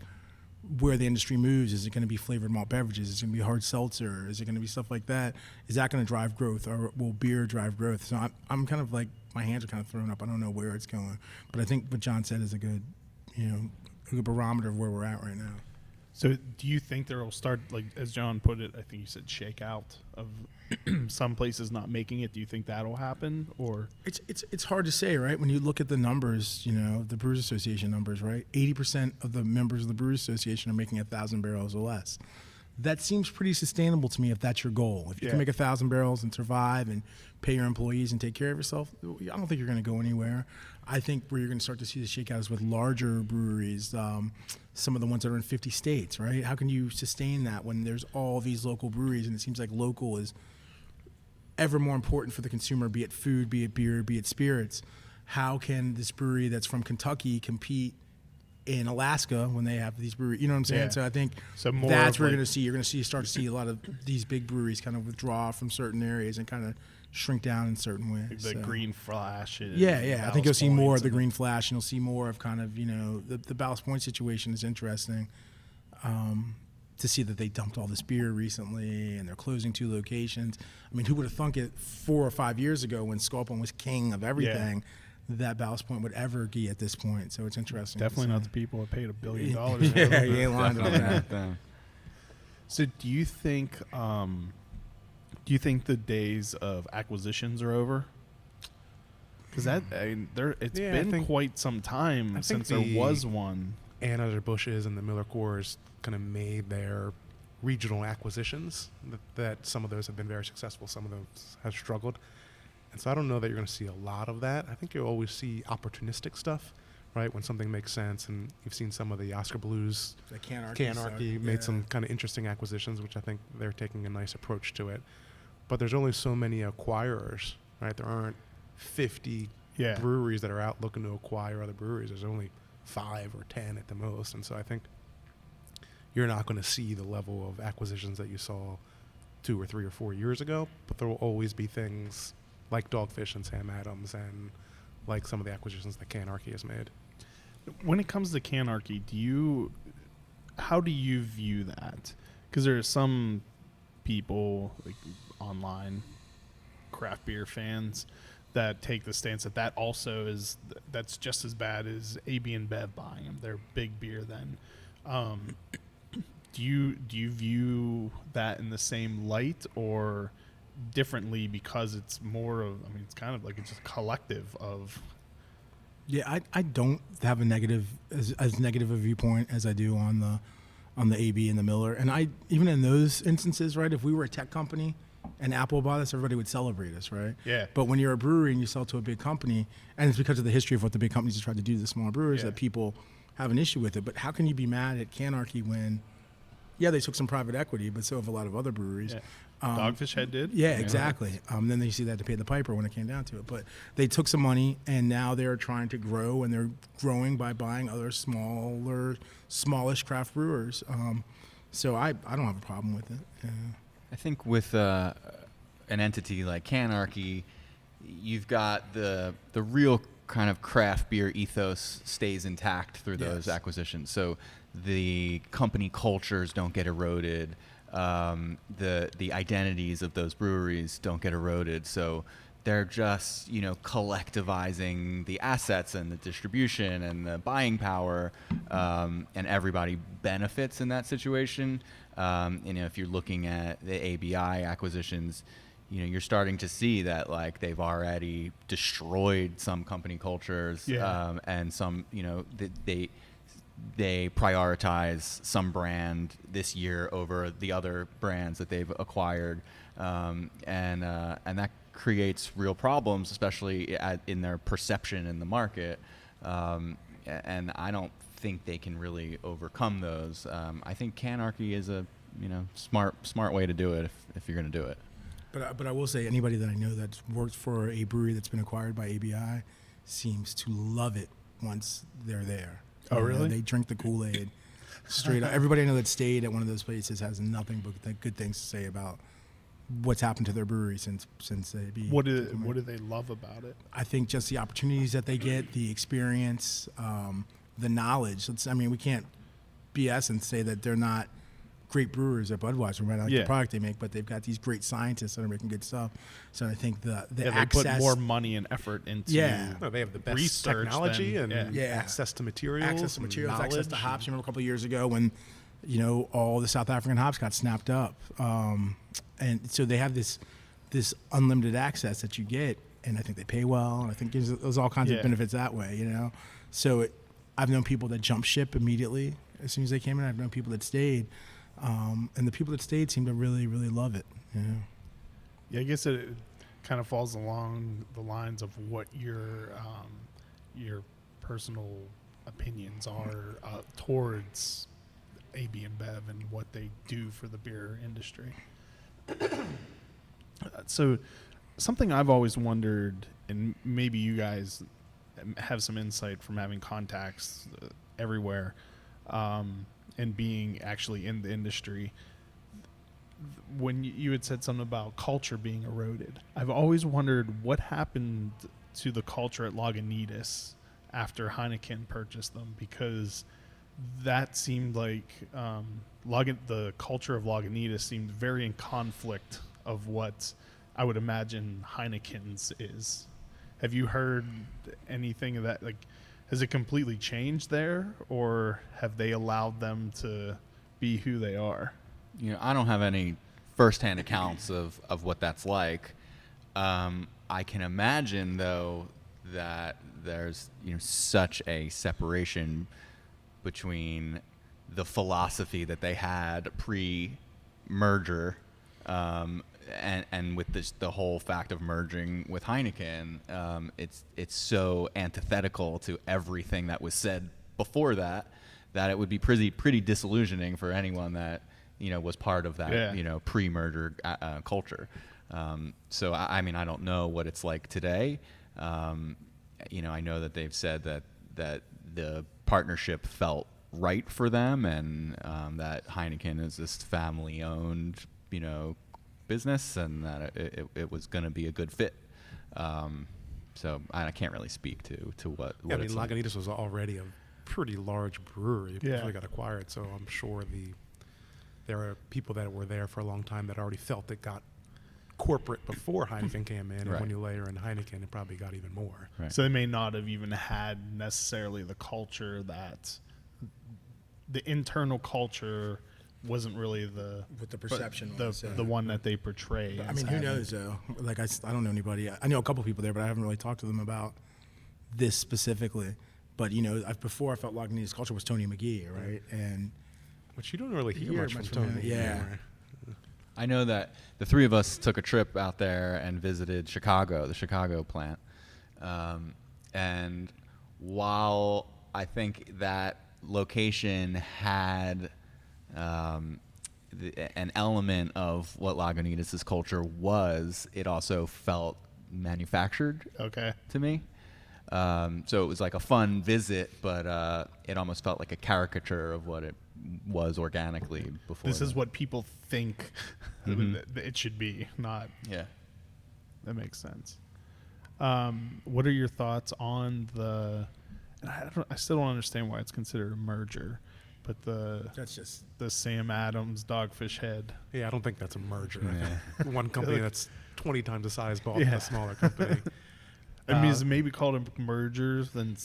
where the industry moves. Is it going to be flavored malt beverages? Is it going to be hard seltzer? Is it going to be stuff like that? Is that going to drive growth, or will beer drive growth? So I'm kind of like, my hands are kind of thrown up. I don't know where it's going. But I think what John said is a good barometer of where we're at right now. So do you think there will start, like as John put it, I think you said shakeout of some places not making it? Do you think that'll happen, or? It's hard to say, right? When you look at the numbers, the Brewers Association numbers, right? 80% of the members of the Brewers Association are making 1,000 barrels or less. That seems pretty sustainable to me if that's your goal. If you can make 1,000 barrels and survive and pay your employees and take care of yourself, I don't think you're going to go anywhere. I think where you're going to start to see the shakeout is with larger breweries, some of the ones that are in 50 states, right? How can you sustain that when there's all these local breweries, and it seems like local is ever more important for the consumer, be it food, be it beer, be it spirits. How can this brewery that's from Kentucky compete in Alaska when they have these breweries? You know what I'm saying? Yeah. So I think So more that's of where like- you're going to start to see a lot of these big breweries kind of withdraw from certain areas and kind of shrink down in certain ways. The So. green flash. Yeah. I think you'll see more of the and- green flash, and you'll see more of kind of, the Ballast Point situation is interesting. To see that they dumped all this beer recently and they're closing 2 locations. I mean, who would have thunk it 4 or 5 years ago when Sculpin was king of everything that Ballast Point would ever be at this point? So it's interesting. Definitely to not see. the people that paid $1 billion. Yeah, you ain't lying about that. So do you think the days of acquisitions are over? Because it's Yeah, I been think- quite some time I think since there the- was one. Anheuser-Busch's and the Miller Coors kind of made their regional acquisitions. That some of those have been very successful, some of those have struggled. And so I don't know that you're going to see a lot of that. I think you'll always see opportunistic stuff, right? When something makes sense, and you've seen some of the Oscar Blues, The Canarchy made some kind of interesting acquisitions, which I think they're taking a nice approach to it. But there's only so many acquirers, right? There aren't 50 breweries that are out looking to acquire other breweries. There's only 5 or 10 at the most. And so I think you're not going to see the level of acquisitions that you saw 2 or 3 or 4 years ago, but there will always be things like Dogfish and Sam Adams and like some of the acquisitions that Canarchy has made. When it comes to Canarchy, how do you view that? Because there are some people, like online craft beer fans, that take the stance that also that's just as bad as AB and Bev buying them. They're big beer then. Do you view that in the same light or differently, because it's more of, I mean, it's kind of like it's just a collective of. Yeah, I don't have a negative as negative a viewpoint as I do on the AB and the Miller. And I even in those instances, right, if we were a tech company and Apple bought us, everybody would celebrate us, right? Yeah. But when you're a brewery and you sell to a big company, and it's because of the history of what the big companies have tried to do to the small brewers that people have an issue with it. But how can you be mad at Canarchy when, they took some private equity, but so have a lot of other breweries. Yeah. Dogfish Head did? Yeah, exactly. Then they see that to pay the piper when it came down to it. But they took some money, and now they're trying to grow, and they're growing by buying other smallish craft brewers. So I don't have a problem with it. I think with an entity like Canarchy, you've got the real kind of craft beer ethos stays intact through those acquisitions. So the company cultures don't get eroded. The identities of those breweries don't get eroded. So they're just, collectivizing the assets and the distribution and the buying power, and everybody benefits in that situation. If you're looking at the ABI acquisitions, you're starting to see that like they've already destroyed some company cultures, and some, they prioritize some brand this year over the other brands that they've acquired, and that creates real problems, especially in their perception in the market. And I don't think they can really overcome those. I think Canarchy is a smart way to do it if you're going to do it. But I will say anybody that I know that's worked for a brewery that's been acquired by ABI seems to love it once they're there. Oh, really? They drink the Kool-Aid straight up. Everybody I know that stayed at one of those places has nothing but good things to say about what's happened to their brewery since AB. What do they love about it? I think just the opportunities that they get, the experience, the knowledge. We can't BS and say that they're not great brewers at Budweiser, right? I like the product they make, but they've got these great scientists that are making good stuff. So I think the access, they put more money and effort into No, they have the best research technology than- and access to materials. access to materials, access to knowledge. hops. You remember a couple of years ago when all the South African hops got snapped up, and so they have this unlimited access that you get, and I think they pay well, and I think there's all kinds of benefits that way, So I've known people that jumped ship immediately as soon as they came in. I've known people that stayed, and the people that stayed seem to really, really love it. Yeah, I guess it kind of falls along the lines of what your personal opinions are towards AB InBev and what they do for the beer industry. So something I've always wondered, and maybe you guys have some insight from having contacts everywhere, and being actually in the industry, when you had said something about culture being eroded, I've always wondered what happened to the culture at Lagunitas after Heineken purchased them, because that seemed like the culture of Lagunitas seemed very in conflict of what I would imagine Heineken's is. Have you heard anything of that? Like, has it completely changed there, or have they allowed them to be who they are? I don't have any firsthand accounts of what that's like. I can imagine, though, that there's such a separation between the philosophy that they had pre-merger, and with the whole fact of merging with Heineken. It's so antithetical to everything that was said before that it would be pretty disillusioning for anyone that was part of that pre-merger culture. So I mean, I don't know what it's like today. I know that they've said that the partnership felt right for them, and that Heineken is this family-owned, business, and that it was going to be a good fit. So I can't really speak to what. Yeah, I mean, it's like. Lagunitas was already a pretty large brewery before it got acquired, so I'm sure there are people that were there for a long time that already felt it got corporate before Heineken came in, and when you layer in Heineken, it probably got even more. Right. So they may not have even had necessarily the culture that the internal culture wasn't really With the perception the one that they portray. I mean, who knows though? Like I don't know anybody. I know a couple people there, but I haven't really talked to them about this specifically. But before I felt Lagunitas culture was Tony McGee, right? And which you don't really hear much from Tony. Yeah. Anymore. I know that the three of us took a trip out there and visited the Chicago plant. And while I think that location had an element of what Lagunitas' culture was, it also felt manufactured to me. So it was like a fun visit, but it almost felt like a caricature of what it was organically before. This is what people think it should be, not. Yeah. That makes sense. What are your thoughts on I still don't understand why it's considered a merger, but that's just the Sam Adams Dogfish Head. Yeah, I don't think that's a merger. Yeah. One company that's 20 times the size bought a smaller company. I mean, is it maybe called a merger? Then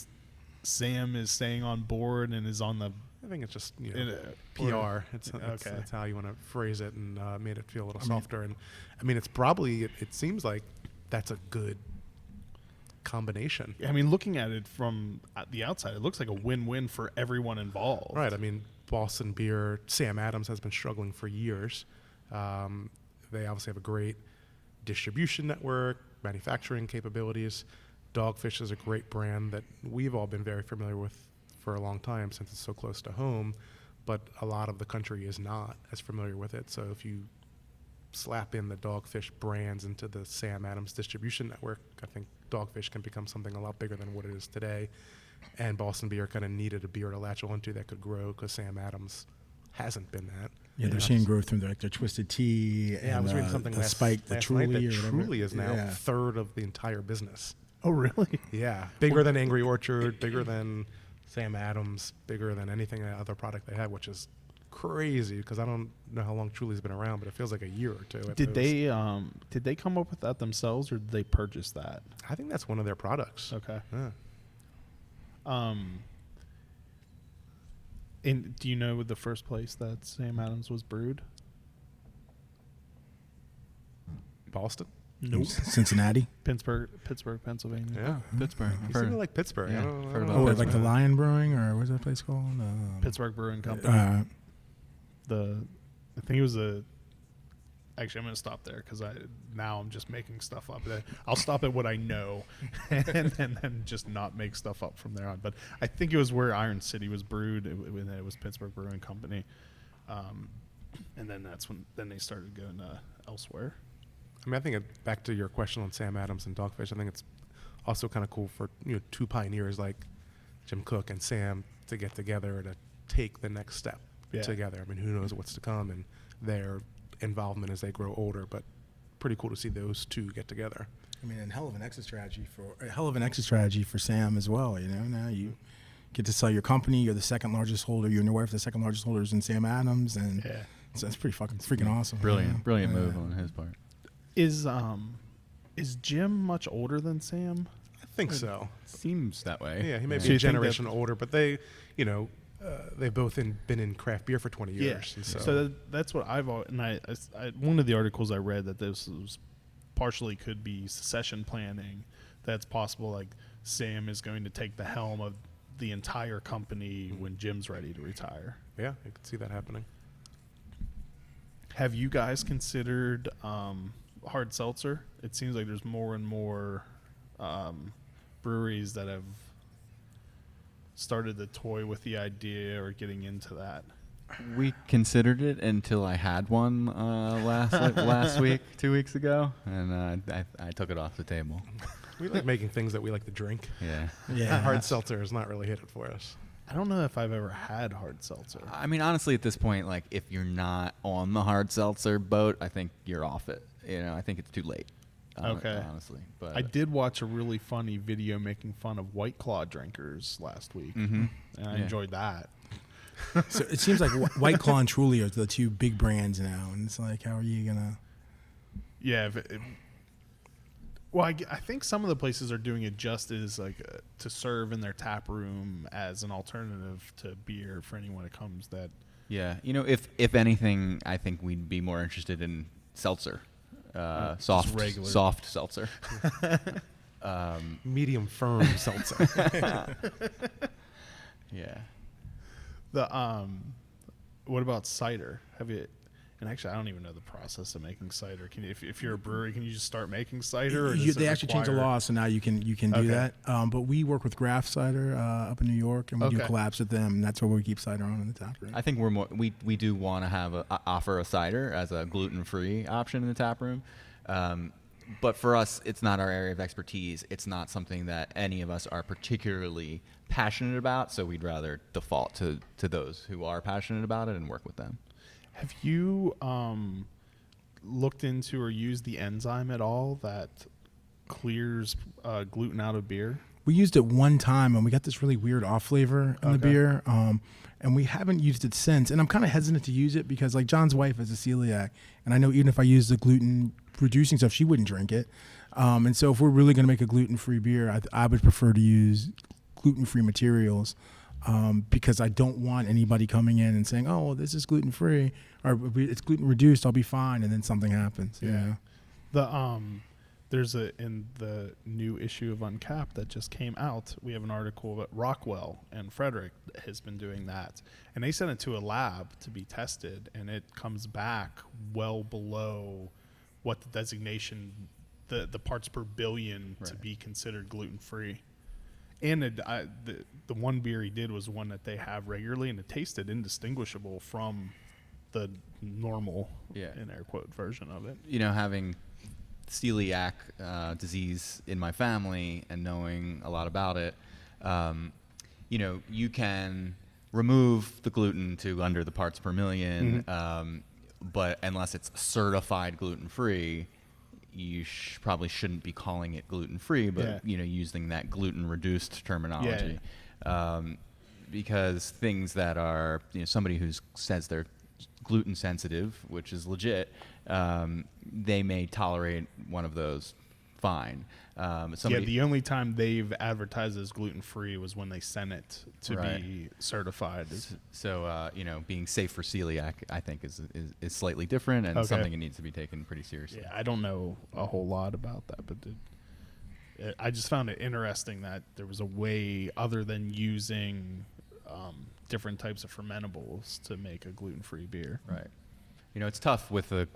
Sam is staying on board and is on the. I think it's just PR. That's how you want to phrase it, and made it feel a little softer. And I mean, it's probably it seems like that's a good combination. I mean, looking at it from the outside, it looks like a win-win for everyone involved. Right. I mean, Boston Beer, Sam Adams has been struggling for years. They obviously have a great distribution network, manufacturing capabilities. Dogfish is a great brand that we've all been very familiar with for a long time since it's so close to home, but a lot of the country is not as familiar with it. So if you slap in the Dogfish brands into the Sam Adams distribution network, I think Dogfish can become something a lot bigger than what it is today. And Boston Beer kind of needed a beer to latch onto that could grow, because Sam Adams hasn't been that. Yeah, they're seeing growth through their Twisted Tea. Yeah, I was reading something last Spike, the Truly, night that or whatever. Truly is now a third of the entire business. Oh, really? Yeah, bigger than Angry Orchard, bigger than Sam Adams, bigger than anything other product they have, which is crazy because I don't know how long Truly's been around, but it feels like a year or two. Did they come up with that themselves, or did they purchase that? I think that's one of their products. Okay. Yeah. And do you know the first place that Sam Adams was brewed? Boston? Nope. Cincinnati. Pittsburgh, Pennsylvania. Yeah. Pittsburgh. You seem to like Pittsburgh. Yeah, I don't heard know. about Oh, Pittsburgh. like the Lion Brewing, or what's that place called? Pittsburgh Brewing Company. Uh, I think it was actually, I'm going to stop there because now I'm just making stuff up. I'll stop at what I know and then just not make stuff up from there on. But I think it was where Iron City was brewed. It was Pittsburgh Brewing Company. And then that's when they started going elsewhere. I mean, I think back to your question on Sam Adams and Dogfish, I think it's also kind of cool for two pioneers like Jim Cook and Sam to get together to take the next step together. I mean, who knows what's to come and their involvement as they grow older, but pretty cool to see those two get together. I mean, and hell of an exit strategy for Sam as well. Now you get to sell your company. You're the second largest holder. You and your wife are the second largest holders in Sam Adams, and so that's pretty freaking awesome. Brilliant move on his part. Is Jim much older than Sam? I think so. Seems that way. Yeah, he may So be a you think generation older, but they, they've both been in craft beer for 20 years. Yeah. And So that's what I've always, and I one of the articles I read that this was partially could be succession planning. That's possible. Like Sam is going to take the helm of the entire company when Jim's ready to retire. yeah, I could see that happening. Have you guys considered hard seltzer? It seems like there's more and more breweries that have started to toy with the idea or getting into that. We considered it until I had one last week, 2 weeks ago, and I took it off the table. We like making things that we like to drink. Yeah. Hard seltzer has not really hit it for us. I don't know if I've ever had hard seltzer. I mean, honestly, at this point, like, if you're not on the hard seltzer boat, I think you're off it. I think it's too late. Okay. Honestly, but I did watch a really funny video making fun of White Claw drinkers last week, and I enjoyed that. So it seems like White Claw and Truly are the two big brands now, and it's like, how are you gonna? Yeah. Well, I think some of the places are doing it just as like to serve in their tap room as an alternative to beer for anyone that comes. That yeah, if anything, I think we'd be more interested in seltzer, regular. soft seltzer. Medium firm seltzer. Yeah. What about cider? Have you? And actually, I don't even know the process of making cider. Can you, if you're a brewery, can you just start making cider? Or They actually changed the law, so now you can do that. But we work with Graft Cider up in New York, and we do collabs with them. And that's where we keep cider on in the tap room. I think we do want to have offer a cider as a gluten-free option in the tap room. But for us, it's not our area of expertise. It's not something that any of us are particularly passionate about. So we'd rather default to those who are passionate about it and work with them. Have you looked into or used the enzyme at all that clears gluten out of beer? We used it one time, and we got this really weird off flavor in the beer, and we haven't used it since. And I'm kind of hesitant to use it because, like, John's wife is a celiac, and I know even if I use the gluten-reducing stuff, she wouldn't drink it. And so if we're really going to make a gluten-free beer, I would prefer to use gluten-free materials. Because I don't want anybody coming in and saying, "Oh, well, this is gluten free," or "It's gluten reduced. I'll be fine," and then something happens. Yeah. There's in the new issue of Uncapped that just came out. We have an article that Rockwell and Frederick has been doing that, and they sent it to a lab to be tested, and it comes back well below what the designation, the parts per billion to be considered gluten free. And the one beer he did was one that they have regularly, and it tasted indistinguishable from the normal, in air quote, version of it. Having celiac disease in my family and knowing a lot about it, you can remove the gluten to under the parts per million, but unless it's certified gluten-free, you probably shouldn't be calling it gluten-free, but using that gluten-reduced terminology, because things that are somebody who says they're gluten sensitive, which is legit, they may tolerate one of those fine. Yeah, Somebody, the only time they've advertised as gluten-free was when they sent it to Right. be certified. so being safe for celiac, I think is slightly different and Okay. something that needs to be taken pretty seriously. Yeah, I don't know a whole lot about that, but I just found it interesting that there was a way other than using different types of fermentables to make a gluten-free beer. Right. It's tough with the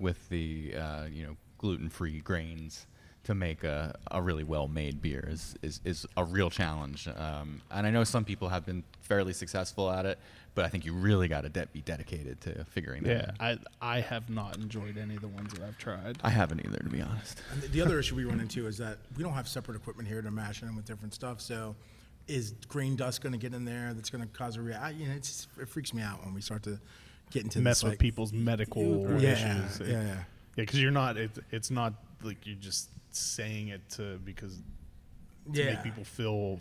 gluten-free grains to make a really well-made beer is a real challenge. And I know some people have been fairly successful at it, but I think you really got to be dedicated to figuring that out. I have not enjoyed any of the ones that I've tried. I haven't either, to be honest. And the other issue we run into is that we don't have separate equipment here to mash in with different stuff. So is grain dust going to get in there that's going to cause a reaction? It freaks me out when we start to get into Mess this, with like, people's medical yeah, issues. yeah. Because you're not. It's not like you're just saying it to make people feel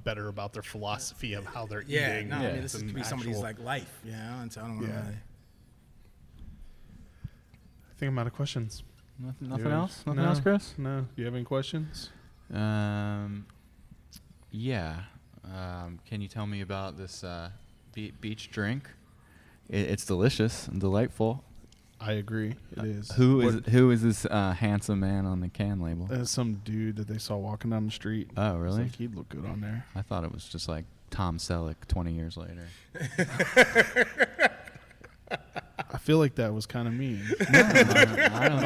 better about their philosophy of how they're eating. No, I mean, this It's could an be somebody's actual- like life, and so I don't know. Yeah. I think I'm out of questions. Nothing You- else? Nothing no, else, Chris? No. Do you have any questions? Yeah. Can you tell me about this beach drink? It's delicious and delightful. I agree. It is. Who is this handsome man on the can label? Some dude that they saw walking down the street. Oh, I was really? like, he'd look good on there. I thought it was just like Tom Selleck 20 years later. I feel like that was kind of mean. I don't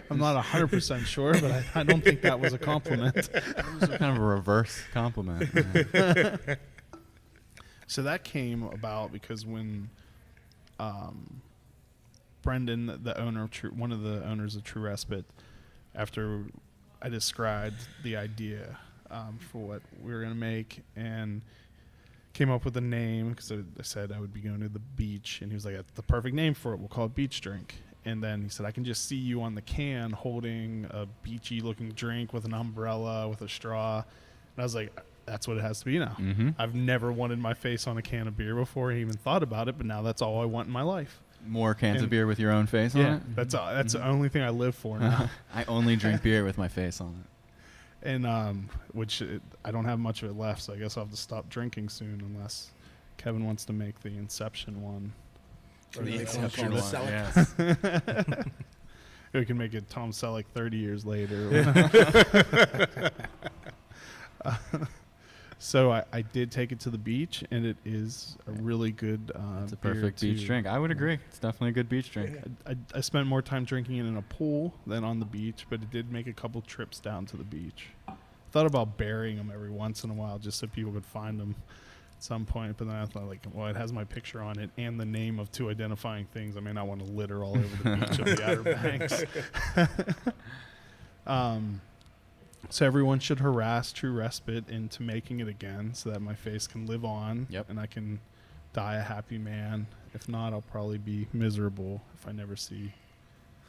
I'm not 100% sure, but I don't think that was a compliment. It was kind of a reverse compliment. So that came about because when Brendan, the owner of one of the owners of True Respite, after I described the idea for what we were going to make and came up with a name, because I said I would be going to the beach, and he was like, that's the perfect name for it. We'll call it Beach Drink. And then he said, I can just see you on the can holding a beachy looking drink with an umbrella with a straw. And I was like, that's what it has to be now. Mm-hmm. I've never wanted my face on a can of beer before. I even thought about it, but now that's all I want in my life. More cans of And- beer with your own face on Yeah, it? that's all. That's the only thing I live for now. I only drink beer with my face on it. And I don't have much of it left, so I guess I'll have to stop drinking soon unless Kevin wants to make the Inception one. Or the Exceptional exceptional one, Selleck. yes. We can make it Tom Selleck 30 years later. So I did take it to the beach, and it is a really good It's a beer perfect beach to- drink. I would agree. It's definitely a good beach drink. I spent more time drinking it in a pool than on the beach, but it did make a couple trips down to the beach. Thought about burying them every once in a while just so people could find them at some point, but then I thought, like, well, it has my picture on it and the name of two identifying things. I may not want to litter all over the beach of the Outer Banks. So everyone should harass True Respite into making it again so that my face can live on. Yep. And I can die a happy man. If not, I'll probably be miserable if I never see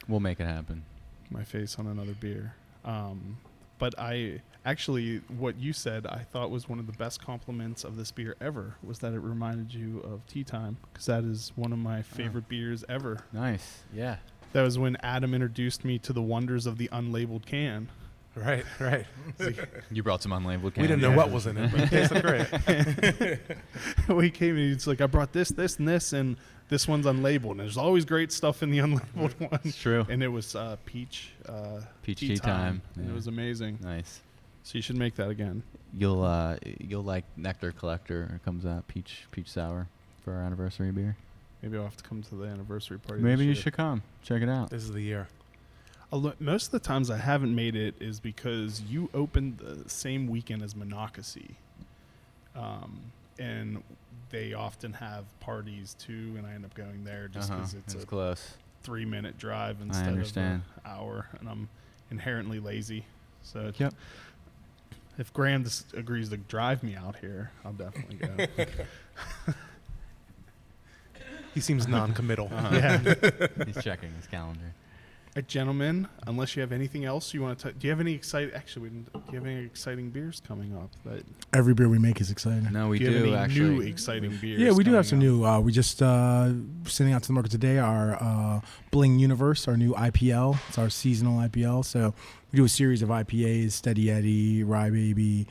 We'll make it happen. my face on another beer. But I actually, what you said, I thought was one of the best compliments of this beer ever, was that it reminded you of Tea Time, because that is one of my favorite beers ever. Nice. Yeah. That was when Adam introduced me to the wonders of the unlabeled can. Right. You brought some unlabeled cans. We didn't know what was in it, but it tasted great. We came and he's like, I brought this, and this, and this one's unlabeled. And there's always great stuff in the unlabeled one. It's true. And it was peach Tea Time. And Yeah. it was amazing. Nice. So you should make that again. You'll like Nectar Collector. It comes out peach sour for our anniversary beer. Maybe I'll have to come to the anniversary party. Maybe this you year. should come. Check it out. This is the year. Most of the times I haven't made it is because you opened the same weekend as Monocacy. And they often have parties too, and I end up going there just because it's a close. 3-minute drive instead understand. of an hour, and I'm inherently lazy. So Yep. if Graham agrees to drive me out here, I'll definitely go. He seems non-committal. Yeah. He's checking his calendar. right, gentlemen, unless you have anything else you want to do you have any exciting do you have any exciting beers coming up that Every beer we make is exciting. No, we do you have any actually. new exciting beers? Yeah, we do have some coming up? new. We just sending out to the market today our Bling Universe, our new IPL. It's our seasonal IPL. So we do a series of IPAs: Steady Eddie, Rye Baby,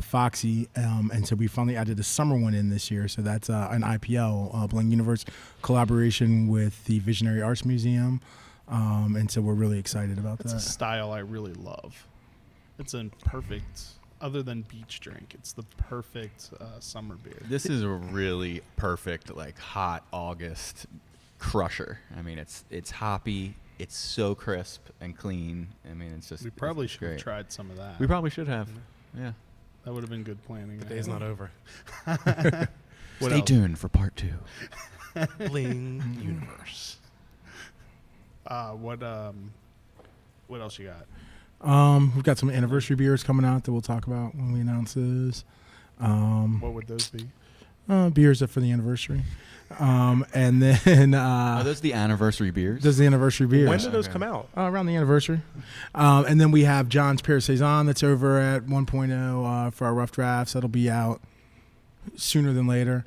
Foxy, and so we finally added a summer one in this year. So that's an IPL, Bling Universe, collaboration with the Visionary Arts Museum, and so we're really excited about It's a that. style I really love. It's a perfect, other than beach drink, it's the perfect summer beer. This is a really perfect, like, hot August crusher. I mean, it's hoppy. It's so crisp and clean. I mean, it's just. We probably it's should have great. tried some of that. We probably should have. Yeah. That would have been good planning. The day's not over. What Stay else? tuned for part 2. Bling Universe. What else you got? We've got some anniversary beers coming out that we'll talk about when we announce those. What would those be? Beers for the anniversary, and then Are those the anniversary beers? those are the anniversary beers. When did those Okay. come out? Around the anniversary. And then we have John's Pear Saison that's over at 1.0 for our rough drafts. That'll be out sooner than later.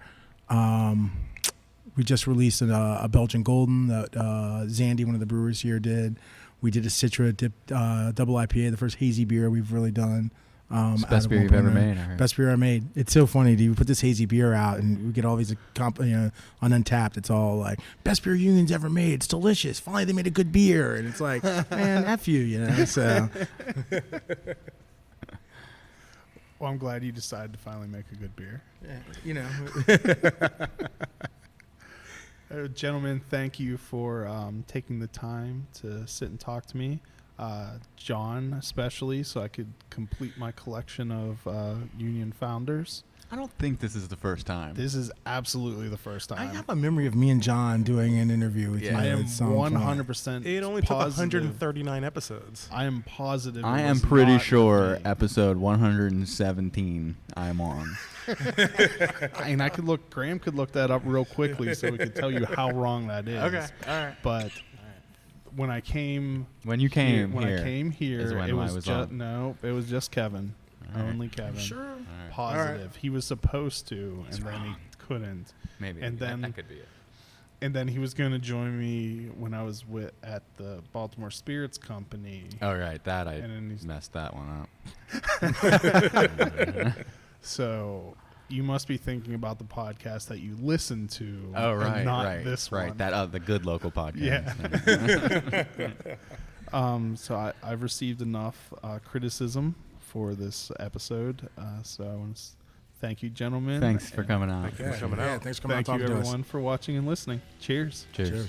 We just released a Belgian Golden that Zandy, one of the brewers here, did. We did a Citra dip, double IPA, the first hazy beer we've really done. It's the out best of beer you've ever 1.0. made. I heard. Best beer I made. It's so funny, dude. We put this hazy beer out, and we get all these on Untapped. It's all like best beer Union's ever made. It's delicious. Finally, they made a good beer, and it's like, man, f you, you know. So Well, I'm glad you decided to finally make a good beer. you know, Gentlemen, thank you for taking the time to sit and talk to me. John, especially, so I could complete my collection of Union founders. I don't think this is the first time. This is absolutely the first I time. have a memory of me and John doing an interview with Yeah. you. I am at some point. 100%. It only took positive. 139 episodes. I am positive. I it am was pretty not sure me. episode 117 I'm on. And I could look. Graham could look that up real quickly, so we could tell you how wrong that is. All right. But when I came, When you came when here. I came here, is when it I was, was just on. no. It was just Kevin, All right. only Kevin. Sure. All right. Positive. He was supposed to, and then he couldn't. Maybe. And then- that could be it. And then he was going to join me when I was at the Baltimore Spirits Company. Oh, right. That I And then he's- messed that one up. So you must be thinking about the podcast that you listen to. Oh, right. and not right. this right. one. That the good local podcast. Yeah. So I've received enough criticism for this episode. So I want to thank you, gentlemen. Thanks for and coming out. Thank you for coming out. Thanks for coming out Thank and you, talking to us. everyone, for watching and listening. Cheers. Cheers. Cheers.